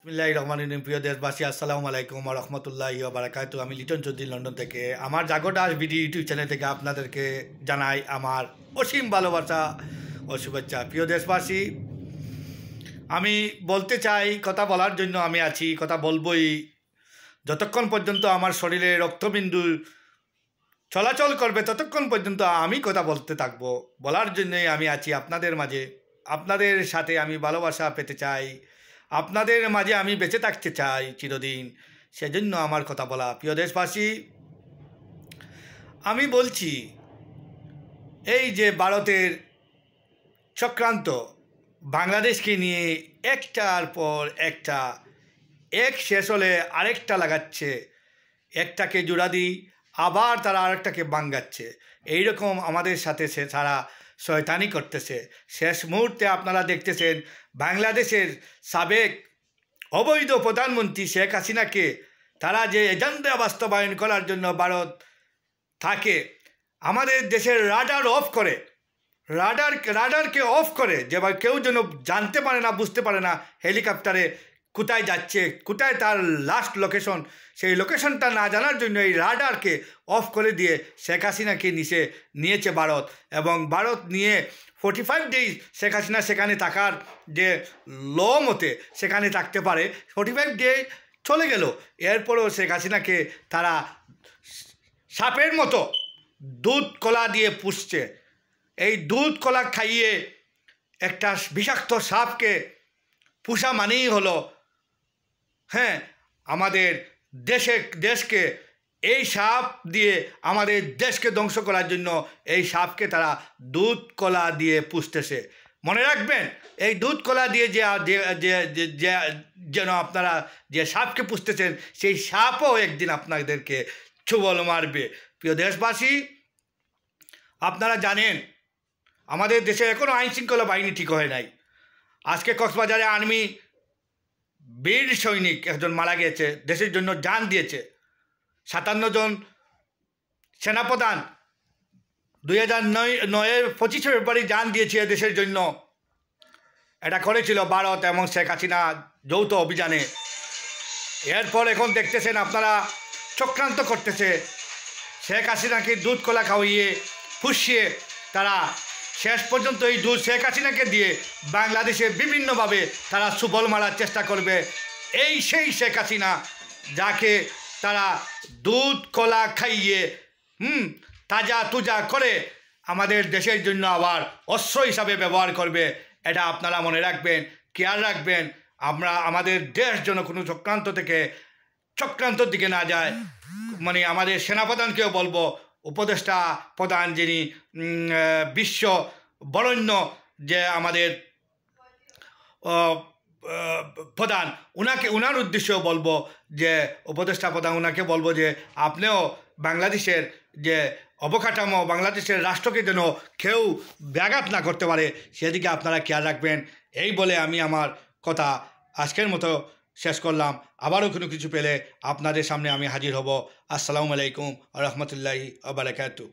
বিসমিল্লাহির রহমানির রহিম। প্রিয় দেশবাসী, আসসালামু আলাইকুম ওয়া রাহমাতুল্লাহি ওয়া বারাকাতুহু। আমি লিটন চৌধুরী, লন্ডন থেকে আমার জাগোডাস ভিডিও ইউটিউব চ্যানেল থেকে আপনাদেরকে জানাই আমার অসীম ভালোবাসা ও শুভেচ্ছা। প্রিয় দেশবাসী, আমি বলতে চাই, কথা বলার জন্য আমি আছি, কথা বলবই যতক্ষণ পর্যন্ত আমার শরীরে রক্তবিন্দু চলাচল করবে, ততক্ষণ পর্যন্ত আমি কথা বলতে থাকবো। বলার জন্যই আমি আছি আপনাদের মাঝে। আপনাদের সাথে আমি ভালোবাসা পেতে চাই, আপনাদের মাঝে আমি বেঁচে থাকতে চাই চিরদিন, সেজন্য আমার কথা বলা। প্রিয় দেশবাসী, আমি বলছি, এই যে ভারতের চক্রান্ত বাংলাদেশকে নিয়ে একটার পর একটা, এক শেষ হলে আরেকটা লাগাচ্ছে, একটাকে জোড়া দিই আবার তারা আরেকটাকে বাঙ্গাচ্ছে, এইরকম আমাদের সাথে সে তারা শয়তানি করতেছে। শেষ মুহূর্তে আপনারা দেখতেছেন বাংলাদেশের সাবেক অবৈধ প্রধানমন্ত্রী শেখ হাসিনাকে তারা যে এজেন্ডা বাস্তবায়ন করার জন্য ভারত থাকে, আমাদের দেশের রাডার অফ করে, রাডারকে অফ করে, যে কেউ যেন জানতে পারে না, বুঝতে পারে না হেলিকপ্টারে কোথায় যাচ্ছে, কোথায় তার লাস্ট লোকেশন, সেই লোকেশনটা না জানার জন্য এই রাডারকে অফ করে দিয়ে শেখ হাসিনাকে নিয়েছে ভারত। এবং ভারত নিয়ে 45 ডেজ শেখ হাসিনা সেখানে থাকার যে ল মতে সেখানে থাকতে পারে, 45 ডে চলে গেল। এরপরেও শেখ হাসিনাকে তারা সাপের মতো দুধ কলা দিয়ে পুষছে। এই দুধ কলা খাইয়ে একটা বিষাক্ত সাপকে পুষা মানেই হলো, হ্যাঁ, আমাদের দেশকে এই সাপ দিয়ে আমাদের দেশকে ধ্বংস করার জন্য এই সাপকে তারা দুধ কলা দিয়ে পুষতেছে। মনে রাখবেন, এই দুধ কলা দিয়ে যেন আপনারা যে সাপকে পুষতেছেন, সেই সাপও একদিন আপনাদেরকে ছোবল মারবে। প্রিয় দেশবাসী, আপনারা জানেন আমাদের দেশে এখনও আইনশৃঙ্খলা বাহিনী ঠিক হয় নাই। আজকে কক্সবাজারে আর্মি বীর সৈনিক একজন মারা গিয়েছে, দেশের জন্য জান দিয়েছে। 57 জন সেনাপ্রধান 2009-এর 25 ফেব্রুয়ারি জান দিয়েছে দেশের জন্য। এটা করেছিল ভারত এবং শেখ হাসিনা যৌথ অভিযানে। এরপর এখন দেখতেছেন আপনারা চক্রান্ত করতেছে, শেখ হাসিনাকে দুধ কলা খাওয়িয়ে পুষিয়ে তারা শেষ পর্যন্ত এই দুধ শেখ হাসিনাকে দিয়ে বাংলাদেশে বিভিন্নভাবে তারা সুফল মারার চেষ্টা করবে। এই সেই শেখ হাসিনা যাকে তারা দুধ কলা খাইয়ে তাজা তুজা করে আমাদের দেশের জন্য আবার অস্ত্র হিসাবে ব্যবহার করবে। এটা আপনারা মনে রাখবেন, খেয়াল রাখবেন, আমাদের দেশ যেন কোনো চক্রান্তর দিকে না যায়। মানে আমাদের সেনাপ্রধানকেও বলবো, উপদেষ্টা প্রধান যিনি বিশ্ব বরেণ্য যে আমাদের প্রধান, ওনার উদ্দেশ্যেও বলবো যে উপদেষ্টা প্রধান, ওনাকে বলবো যে আপনিও বাংলাদেশের যে অবকাঠামো, বাংলাদেশের রাষ্ট্রকে যেন কেউ ব্যাঘাত না করতে পারে, সেদিকে আপনারা খেয়াল রাখবেন। এই বলে আমি আমার কথা আজকের মতো শেষ করলাম। আবারও কোনো কিছু পেলে আপনাদের সামনে আমি হাজির হব। আসসালামু আলাইকুম ওয়া রাহমাতুল্লাহি ওয়া বারাকাতুহু।